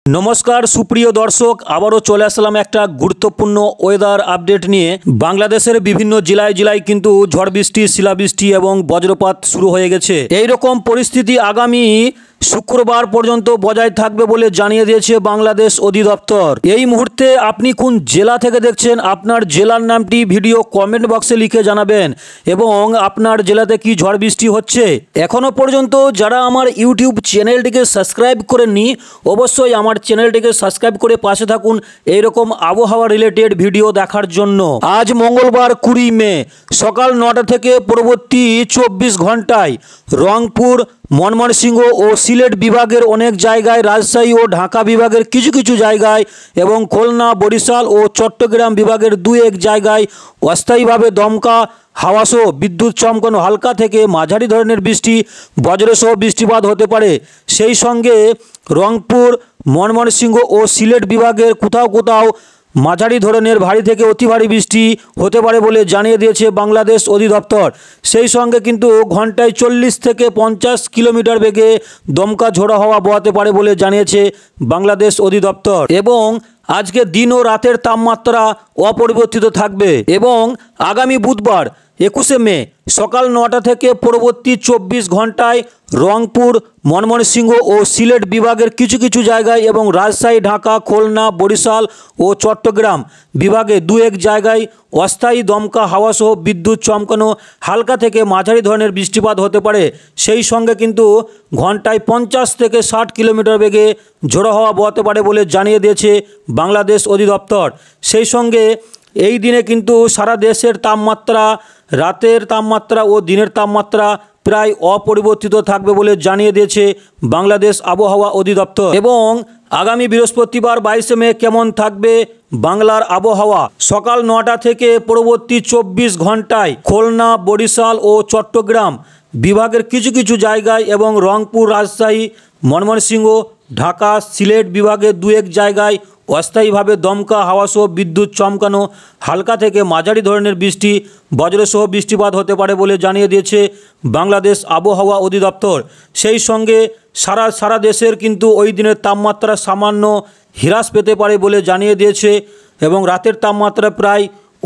नमस्कार सुप्रिय दर्शक आबारो चले आसलाम एक गुरुत्वपूर्ण वेदार अपडेट निये। बांग्लादेशेर विभिन्न जिलाय जिलाय किन्तु झड़ बिस्टी शिलाबृष्टि एवं वज्रपात शुरू हो गेछे। एई रकम परिस्थिति आगामी शुक्रवार पर्यन्त बजाय थाकबे बोले जानिये दिয়েছে बांग्लादेश अधिदप्तर। এই মুহূর্তে আপনি কোন জেলা থেকে দেখছেন আপনার জেলার নামটি ভিডিও কমেন্ট বক্সে লিখে জানাবেন এবং আপনার জেলাতে কি ঝড় বৃষ্টি হচ্ছে। এখনো পর্যন্ত যারা আমার ইউটিউব চ্যানেলটিকে সাবস্ক্রাইব করেননি অবশ্যই আমার চ্যানেলটিকে সাবস্ক্রাইব করে পাশে থাকুন এই রকম আবহাওয়া রিলেটেড ভিডিও দেখার জন্য। আজ মঙ্গলবার 20 মে সকাল 9টা থেকে পরবর্তী 24 ঘন্টায় রংপুর ময়মনসিংহ ও সিলেট বিভাগের অনেক জায়গায়, রাজশাহী ও ঢাকা বিভাগের কিছু কিছু জায়গায় এবং খুলনা বরিশাল ও চট্টগ্রাম বিভাগের 2-1 জায়গায় অস্থায়ীভাবে দমকা হাওয়াসহ বিদ্যুৎ চমকানো হালকা থেকে মাঝারি ধরনের বৃষ্টি বজ্রসহ বৃষ্টিপাত হতে পারে। সেই সঙ্গে রংপুর ময়মনসিংহ ও সিলেট বিভাগের কোথাও কোথাও মাঝারি ধরনের ভারী থেকে অতি ভারী বৃষ্টি হতে পারে বলে জানিয়ে দিয়েছে বাংলাদেশ অধিদপ্তর। সেই সঙ্গে কিন্তু ঘন্টায় 40 থেকে 50 কিলোমিটার বেগে দমকা ঝোড়ো হাওয়া বইতে পারে বলে জানিয়েছে বাংলাদেশ অধিদপ্তর। এবং আজকে দিন ও রাতের তাপমাত্রা অপরিবর্তিত থাকবে এবং আগামী বুধবার 21 মে সকাল 9টা থেকে পরবর্তী 24 ঘন্টায় রংপুর ময়মনসিংহ ও সিলেট বিভাগের কিছু কিছু জায়গায় এবং রাজশাহী ঢাকা খুলনা বরিশাল ও চট্টগ্রাম বিভাগে 2-1 জায়গায় অস্থায়ী দমকা হাওয়াসহ বিদ্যুৎ চমকানো হালকা থেকে মাঝারি ধরনের বৃষ্টিপাত হতে পারে। সেই সঙ্গে কিন্তু ঘন্টায় 50 থেকে 60 কিলোমিটার বেগে ঝোড়ো হাওয়া বইতে পারে বলে জানিয়ে দিয়েছে বাংলাদেশ অধিদপ্তর। সেই সঙ্গে এই দিনে কিন্তু সারা দেশের তাপমাত্রা, রাতের তাপমাত্রা ও দিনের তাপমাত্রা প্রায় অপরিবর্তিত থাকবে বলে জানিয়ে দিয়েছে বাংলাদেশ আবহাওয়া অধিদপ্তর। এবং আগামী বৃহস্পতিবার 22 মে কেমন থাকবে বাংলার আবহাওয়া। সকাল 9টা থেকে পরবর্তী 24 ঘন্টায় খুলনা বরিশাল ও চট্টগ্রাম বিভাগের কিছু কিছু জায়গায় এবং রংপুর রাজশাহী ময়মনসিংহ ঢাকা সিলেট বিভাগের 2-1 জায়গায় অস্থায়ীভাবে দমকা হাওয়াসহ বিদ্যুৎ চমকানো হালকা থেকে মাঝারি ধরনের বৃষ্টি বজ্রসহ বৃষ্টিপাত হতে পারে বলে জানিয়ে দিয়েছে বাংলাদেশ আবহাওয়া অধিদপ্তর। সেই সঙ্গে সারা দেশের কিন্তু ওই দিনের তাপমাত্রা সামান্য হ্রাস পেতে পারে বলে জানিয়ে দিয়েছে এবং রাতের তাপমাত্রা প্রায়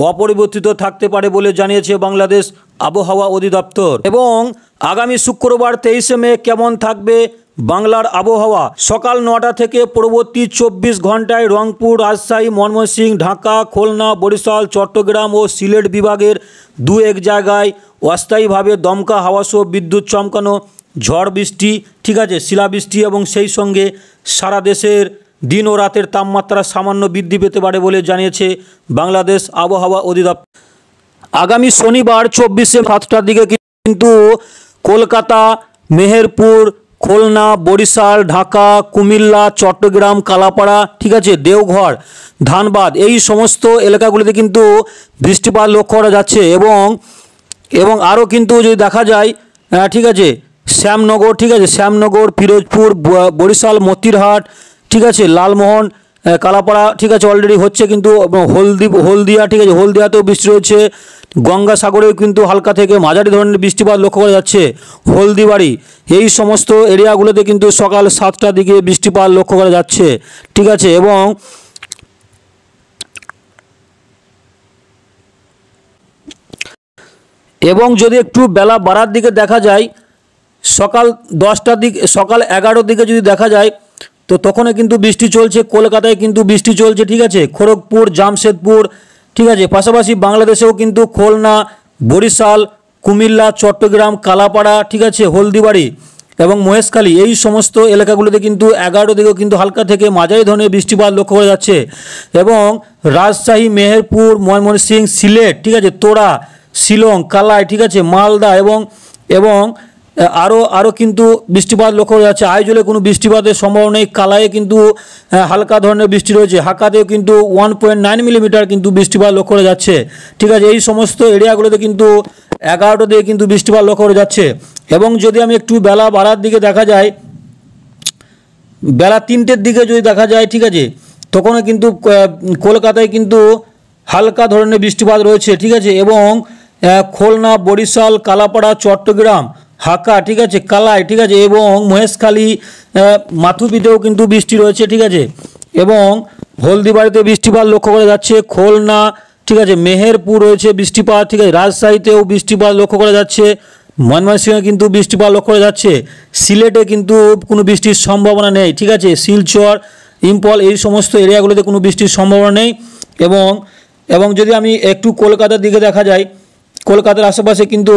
অপরিবর্তিত থাকতে পারে বলে জানিয়েছে বাংলাদেশ আবহাওয়া অধিদপ্তর। এবং আগামী শুক্রবার 23 মে কেমন থাকবে বাংলার আবহাওয়া। সকাল 9টা থেকে পরবর্তী 24 ঘন্টায় রংপুর রাজশাহী ময়মনসিংহ ঢাকা খুলনা বরিশাল চট্টগ্রাম ও সিলেট বিভাগের 2-1 জায়গায় অস্থায়ীভাবে দমকা হাওয়াসহ বিদ্যুৎ চমকানো ঝড় বৃষ্টি, ঠিক আছে, শিলাবৃষ্টি এবং সেই সঙ্গে সারা দেশের দিন ও রাতের তাপমাত্রা সামান্য বৃদ্ধি পেতে পারে বলে জানিয়েছে বাংলাদেশ আবহাওয়া অধিদপ্তর। আগামী শনিবার 24 7টার দিকে কিন্তু কলকাতা, মেহেরপুর, খুলনা বরিশাল ঢাকা কুমিল্লা চট্টগ্রাম কালাপাড়া, ঠিক আছে, দেওঘর ধানবাদ এই সমস্ত এলাকাগুলিতে কিন্তু বৃষ্টিপাত লক্ষ্য করা যাচ্ছে। এবং আরও কিন্তু যদি দেখা যায়, ঠিক আছে, শ্যামনগর, ঠিক আছে, শ্যামনগর পিরোজপুর বরিশাল মতিরহাট, ঠিক আছে, লালমোহন কালাপাড়া, ঠিক আছে, অলরেডি হচ্ছে কিন্তু হলদিয়া, ঠিক আছে, হলদিয়াতেও বৃষ্টি রয়েছে। গঙ্গাসাগরেও কিন্তু হালকা থেকে মাঝারি ধরনের বৃষ্টিপাত লক্ষ্য করা যাচ্ছে। হলদিবাড়ি এই সমস্ত এরিয়াগুলোতে কিন্তু সকাল 7টার দিকে বৃষ্টিপাত লক্ষ্য করা যাচ্ছে, ঠিক আছে। এবং যদি একটু বেলা বাড়ার দিকে দেখা যায়, সকাল 10টার দিকে, সকাল 11টার দিকে যদি দেখা যায় তো তখন কিন্তু বৃষ্টি চলছে। কলকাতায় কিন্তু বৃষ্টি চলছে, ঠিক আছে, খড়গপুর জামশেদপুর, ঠিক আছে, পাশাপাশি বাংলাদেশেও কিন্তু খুলনা বরিশাল কুমিল্লা চট্টগ্রাম কালাপাড়া, ঠিক আছে, হলদিবাড়ি এবং মহেশখালী এই সমস্ত এলাকাগুলোতে কিন্তু 11টার দিকেও কিন্তু হালকা থেকে মাঝারি ধরনের বৃষ্টিপাত লক্ষ্য করা যাচ্ছে। এবং রাজশাহী মেহেরপুর ময়মনসিংহ সিলেট, ঠিক আছে, তোরা শিলং কালাই, ঠিক আছে, মালদা এবং আরও কিন্তু বৃষ্টিপাত লক্ষ্য করা যাচ্ছে। আইজলে কোনো বৃষ্টিপাতের সম্ভাবনা নেই। কালাইয়ে কিন্তু হালকা ধরনের বৃষ্টি রয়েছে। হাকাতেও কিন্তু 1.9 মিলিমিটার কিন্তু বৃষ্টিপাত লক্ষ্য করা যাচ্ছে, ঠিক আছে। এই সমস্ত এরিয়াগুলোতে কিন্তু 11টা দিয়ে কিন্তু বৃষ্টিপাত লক্ষ্য করা যাচ্ছে। এবং যদি আমি একটু বেলা বাড়ার দিকে দেখা যায়, বেলা 3টের দিকে যদি দেখা যায়, ঠিক আছে, তখনও কিন্তু কলকাতায় কিন্তু হালকা ধরনের বৃষ্টিপাত রয়েছে, ঠিক আছে। এবং খুলনা বরিশাল কালাপাড়া চট্টগ্রাম হাকা, ঠিক আছে, কালাই, ঠিক আছে, এবং মহেশখালী মাথুপিতেও কিন্তু বৃষ্টি রয়েছে, ঠিক আছে, এবং হলদিবাড়িতে বৃষ্টিপাত লক্ষ্য করা যাচ্ছে, খুলনা, ঠিক আছে, মেহেরপুর রয়েছে বৃষ্টিপাত, ঠিক আছে, রাজশাহীতেও বৃষ্টিপাত লক্ষ্য করা যাচ্ছে, ময়মনসিংহে কিন্তু বৃষ্টিপাত লক্ষ্য করা যাচ্ছে, সিলেটে কিন্তু কোনো বৃষ্টির সম্ভাবনা নেই, ঠিক আছে, শিলচর, ইম্ফল এই সমস্ত এরিয়াগুলোতে কোনো বৃষ্টির সম্ভাবনা নেই। এবং এবং যদি আমি একটু কলকাতার দিকে দেখা যায়, কলকাতার আশেপাশে কিন্তু,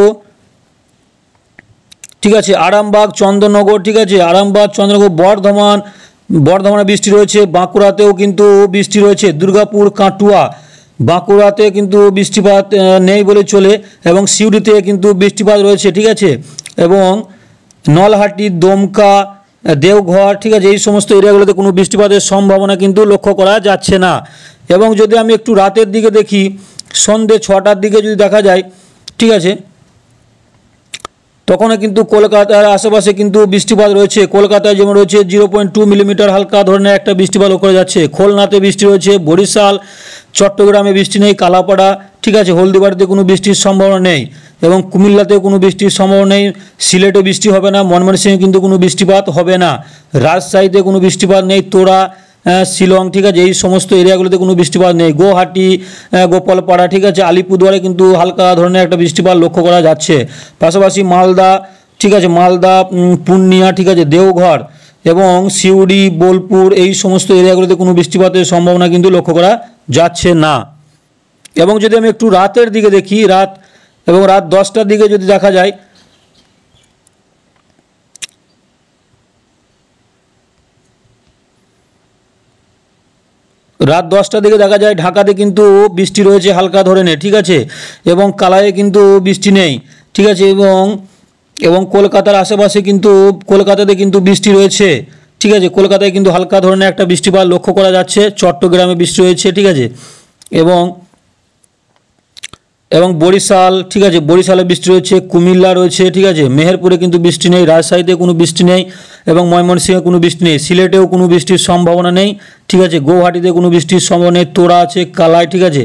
ঠিক আছে, আরামবাগ, চন্দননগর, ঠিক আছে, আরামবাগ, চন্দননগর, বর্ধমানে বৃষ্টি রয়েছে, বাঁকুড়াতেও কিন্তু বৃষ্টি রয়েছে, দুর্গাপুর, কাটুয়া, বাঁকুড়াতে কিন্তু বৃষ্টিপাত নেই বলে চলে, এবং সিউড়িতে কিন্তু বৃষ্টিপাত রয়েছে, ঠিক আছে, এবং নলহাটি, দমকা, দেওঘর, ঠিক আছে, এই সমস্ত এরিয়াগুলোতে কোনো বৃষ্টিপাতের সম্ভাবনা কিন্তু লক্ষ্য করা যাচ্ছে না। এবং যদি আমি একটু রাতের দিকে দেখি, সন্ধ্যে 6টার দিকে যদি দেখা যায়, ঠিক আছে, তখনও কিন্তু কলকাতার আশেপাশে কিন্তু বৃষ্টিপাত রয়েছে, কলকাতায় যেমন রয়েছে 0.2 মিলিমিটার হালকা ধরনের একটা বৃষ্টিপাত লক্ষ্য করা যাচ্ছে, খুলনাতে বৃষ্টি রয়েছে, বরিশাল, চট্টগ্রামে বৃষ্টি নেই, কালাপাড়া, ঠিক আছে, হলদিবাড়িতে কোনো বৃষ্টির সম্ভাবনা নেই, এবং কুমিল্লাতেও কোনো বৃষ্টির সম্ভাবনা নেই, সিলেটে বৃষ্টি হবে না, ময়মনসিংহে কিন্তু কোনো বৃষ্টিপাত হবে না, রাজশাহীতে কোনো বৃষ্টিপাত নেই, তোরা, শিলং, ঠিক আছে, এই সমস্ত এরিয়াগুলোতে কোনো বৃষ্টিপাত নেই, গুয়াহাটি, গোপালপাড়া, ঠিক আছে, আলিপুরদুয়ারে কিন্তু হালকা ধরনের একটা বৃষ্টিপাত লক্ষ্য করা যাচ্ছে, পাশাপাশি মালদা, ঠিক আছে, মালদা, পূর্ণিয়া, ঠিক আছে, দেওঘর এবং সিউড়ি, বোলপুর এই সমস্ত এরিয়াগুলোতে কোনো বৃষ্টিপাতের সম্ভাবনা কিন্তু লক্ষ্য করা যাচ্ছে না। এবং যদি আমি একটু রাতের দিকে দেখি, রাত 10টার দিকে যদি দেখা যায়, রাত 10টার দিকে দেখা যায় ঢাকাতে কিন্তু বৃষ্টি রয়েছে হালকা ধরনের, ঠিক আছে, এবং কালাইয়ে কিন্তু বৃষ্টি নেই, ঠিক আছে, এবং কলকাতার আশেপাশে কিন্তু কলকাতাতে কিন্তু বৃষ্টি রয়েছে, ঠিক আছে, কলকাতায় কিন্তু হালকা ধরনের একটা বৃষ্টিপাত লক্ষ্য করা যাচ্ছে, চট্টগ্রামে বৃষ্টি রয়েছে, ঠিক আছে, এবং বরিশাল, ঠিক আছে, বরিশালে বৃষ্টি রয়েছে, কুমিল্লা রয়েছে, ঠিক আছে, মেহেরপুরে কিন্তু বৃষ্টি নেই, রাজশাহীতে কোনো বৃষ্টি নেই, এবং ময়মনসিংহে কোনো বৃষ্টি নেই, সিলেটেও কোনো বৃষ্টির সম্ভাবনা নেই, ঠিক আছে, গুয়াহাটিতে কোনো বৃষ্টির সম্ভাবনা নেই, তোরা আছে, কালাই, ঠিক আছে,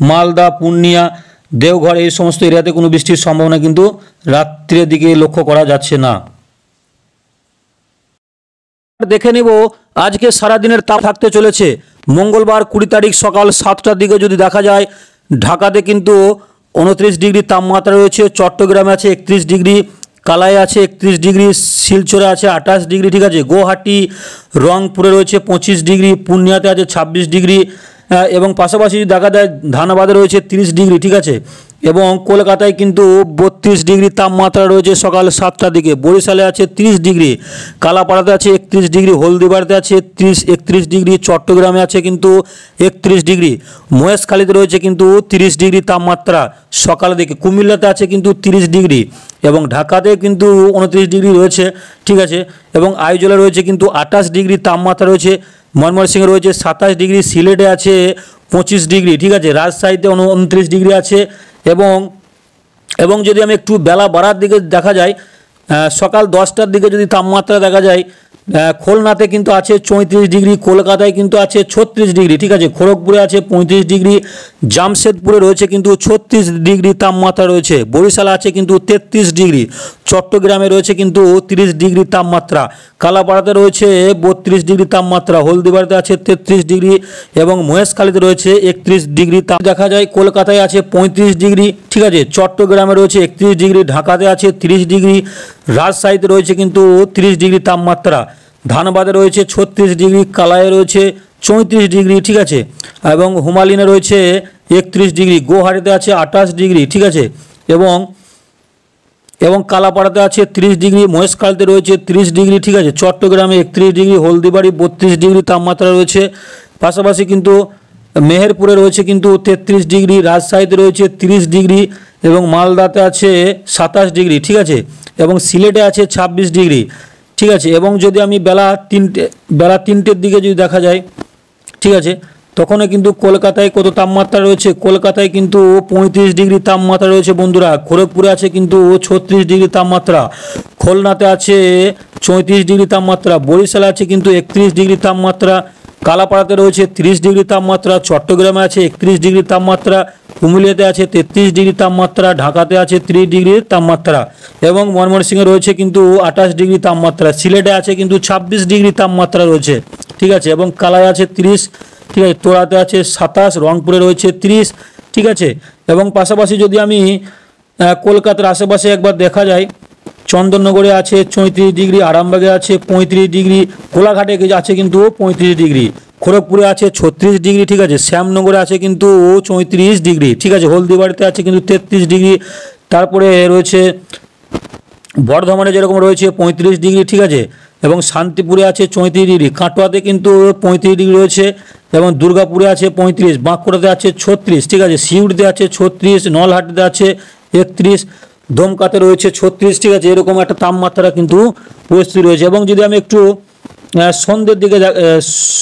মালদা, পূর্ণিয়া, দেওঘর এই সমস্ত এরিয়াতে কোনো বৃষ্টির সম্ভাবনা কিন্তু রাত্রের দিকে লক্ষ্য করা যাচ্ছে না। দেখে নিব আজকে সারাদিনের তাপ থাকতে চলেছে। মঙ্গলবার 20 তারিখ সকাল 7টার দিকে যদি দেখা যায়, ঢাকাতে কিন্তু 29 ডিগ্রি তাপমাত্রা রয়েছে, চট্টগ্রামে আছে 31 ডিগ্রি, কালায় আছে 31 ডিগ্রি, শিলচরে আছে 28 ডিগ্রি, ঠিক আছে, গুয়াহাটি, রংপুরে রয়েছে 25 ডিগ্রি, পূর্ণিয়াতে আছে 26 ডিগ্রি, এবং পাশাপাশি দেখা যায় ধানবাদে রয়েছে 30 ডিগ্রি, ঠিক আছে, এবং কলকাতায় কিন্তু 32 ডিগ্রি তাপমাত্রা রয়েছে সকাল 7টার দিকে, বরিশালে আছে 30 ডিগ্রি, কালাপাড়াতে আছে 31 ডিগ্রি, হলদিবাড়িতে আছে 31 ডিগ্রি, চট্টগ্রামে আছে কিন্তু 31 ডিগ্রি, মহেশখালীতে রয়েছে কিন্তু 30 ডিগ্রি তাপমাত্রা সকালের দিকে, কুমিল্লাতে আছে কিন্তু 30 ডিগ্রি, এবং ঢাকাতে কিন্তু 29 ডিগ্রি রয়েছে, ঠিক আছে, এবং আইজলে রয়েছে কিন্তু 28 ডিগ্রি তাপমাত্রা রয়েছে, ময়মনসিংহে রয়েছে 27 ডিগ্রি, সিলেটে আছে 25 ডিগ্রি, ঠিক আছে, রাজশাহীতে 29 ডিগ্রি আছে, এবং যদি আমি একটু বেলা বাড়ার দিকে দেখা যায়, সকাল 10টার দিকে যদি তাপমাত্রা দেখা যায়, খুলনাতে কিন্তু আছে 34 ডিগ্রি, কলকাতায় কিন্তু আছে 36 ডিগ্রি, ঠিক আছে, খড়গপুরে আছে 35 ডিগ্রি, জামশেদপুরে রয়েছে কিন্তু 36 ডিগ্রি তাপমাত্রা রয়েছে, বরিশালে আছে কিন্তু 33 ডিগ্রি, চট্টগ্রামে রয়েছে কিন্তু 30 ডিগ্রি তাপমাত্রা, কালাপাড়াতে রয়েছে 32 ডিগ্রি তাপমাত্রা, হলদিবাড়িতে আছে 33 ডিগ্রি, এবং মহেশখালীতে রয়েছে 31 ডিগ্রি দেখা যায়, কলকাতায় আছে 35 ডিগ্রি, ঠিক আছে, চট্টগ্রামে রয়েছে 31 ডিগ্রি, ঢাকাতে আছে 30 ডিগ্রি, রাজশাহীতে রয়েছে কিন্তু 30 ডিগ্রি তাপমাত্রা, ধানবাদে রয়েছে 36 ডিগ্রি, কালায়ে রয়েছে 34 ডিগ্রি, ঠিক আছে, এবং হুমালিনে রয়েছে 31 ডিগ্রি, গুয়াহাটিতে আছে 28 ডিগ্রি, ঠিক আছে, এবং কালাপাড়াতে আছে 30 ডিগ্রি, মহেশখালীতে রয়েছে 30 ডিগ্রি, ঠিক আছে, চট্টগ্রামে 31 ডিগ্রি, হলদিবাড়ি 32 ডিগ্রি তাপমাত্রা রয়েছে, পাশাপাশি কিন্তু মেহেরপুরে রয়েছে কিন্তু 33 ডিগ্রি, রাজশাহীতে রয়েছে 30 ডিগ্রি, এবং মালদাতে আছে 27 ডিগ্রি, ঠিক আছে, এবং সিলেটে আছে 26 ডিগ্রি, ঠিক আছে, এবং যদি আমি বেলা 3টের দিকে যদি দেখা যায়, ঠিক আছে, তখন কিন্তু কলকাতায় কত তাপমাত্রা রয়েছে, কলকাতায় কিন্তু 35 ডিগ্রি তাপমাত্রা রয়েছে বন্ধুরা, খড়গপুরে আছে কিন্তু 36 ডিগ্রি তাপমাত্রা, খুলনাতে আছে 34 ডিগ্রি তাপমাত্রা, বরিশালে আছে কিন্তু 31 ডিগ্রি তাপমাত্রা, কালাপাড়াতে রয়েছে 30 ডিগ্রি তাপমাত্রা, চট্টগ্রামে আছে 31 ডিগ্রি তাপমাত্রা, কুমিল্লাতে আছে 33 ডিগ্রি তাপমাত্রা, ঢাকাতে আছে 30 ডিগ্রি তাপমাত্রা এবং ময়মনসিংহে রয়েছে কিন্তু 28 ডিগ্রি তাপমাত্রা, সিলেটে আছে কিন্তু 26 ডিগ্রি তাপমাত্রা রয়েছে, ঠিক আছে, এবং কালায় আছে 30, ঠিক আছে, তোড়াতে আছে 27, রংপুরে রয়েছে 30, ঠিক আছে। এবং পাশাপাশি যদি আমি কলকাতার আশেপাশে একবার দেখা যায়, চন্দননগরে আছে 34 ডিগ্রি, আরামবাগে আছে 35 ডিগ্রি, কোলাঘাটে আছে কিন্তু 35 ডিগ্রি, খড়গপুরে আছে 36 ডিগ্রি, ঠিক আছে, শ্যামনগরে আছে কিন্তু 34 ডিগ্রি, ঠিক আছে, হলদিবাড়িতে আছে কিন্তু 33 ডিগ্রি, তারপরে রয়েছে বর্ধমানে যেরকম রয়েছে 35 ডিগ্রি, ঠিক আছে, এবং শান্তিপুরে আছে 34 ডিগ্রি, কাটোয়াতে কিন্তু 35 ডিগ্রি রয়েছে এবং দুর্গাপুরে আছে 35, বাঁকুড়াতে আছে 36, ঠিক আছে, সিউড়িতে আছে 36, নলহাটিতে আছে 31, দমকাতে রয়েছে 36, ঠিক আছে, এরকম একটা তাপমাত্রা কিন্তু পরিস্থিতি রয়েছে। এবং যদি আমি একটু সন্ধ্যের দিকে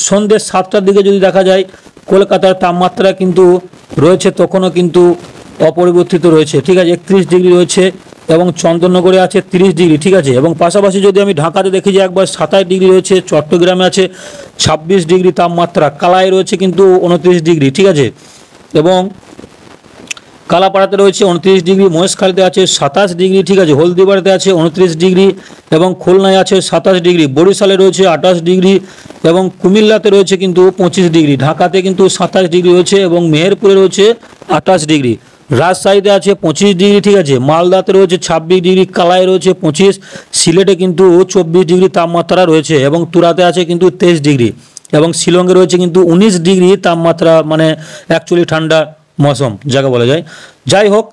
সন্ধ্যে 7টার দিকে যদি দেখা যায়, কলকাতার তাপমাত্রা কিন্তু রয়েছে তখনও কিন্তু অপরিবর্তিত রয়েছে, ঠিক আছে, 31 ডিগ্রি রয়েছে এবং চন্দননগরে আছে 30 ডিগ্রি, ঠিক আছে, এবং পাশাপাশি যদি আমি ঢাকাতে দেখি যে একবার 27 ডিগ্রি রয়েছে, চট্টগ্রামে আছে 26 ডিগ্রি তাপমাত্রা, কালায় রয়েছে কিন্তু 29 ডিগ্রি, ঠিক আছে, এবং কালাপাড়াতে রয়েছে 29 ডিগ্রি, মহেশখালীতে আছে 27 ডিগ্রি, ঠিক আছে, হলদিবাড়িতে আছে 29 ডিগ্রি এবং খুলনায় আছে 27 ডিগ্রি, বরিশালে রয়েছে 28 ডিগ্রি এবং কুমিল্লাতে রয়েছে কিন্তু 25 ডিগ্রি, ঢাকাতে কিন্তু 27 ডিগ্রি রয়েছে এবং মেহেরপুরে রয়েছে 28 ডিগ্রি, রাজশাহীতে আছে 25 ডিগ্রি, ঠিক আছে, মালদাতে রয়েছে 26 ডিগ্রি, কালায় রয়েছে 25, সিলেটে কিন্তু 24 ডিগ্রি তাপমাত্রা রয়েছে এবং তুরাতে আছে কিন্তু 23 ডিগ্রি এবং শিলংয়ে রয়েছে কিন্তু 19 ডিগ্রি তাপমাত্রা, মানে অ্যাকচুয়ালি ঠান্ডা মৌসুম যাকে বলা যায়। যাই হোক,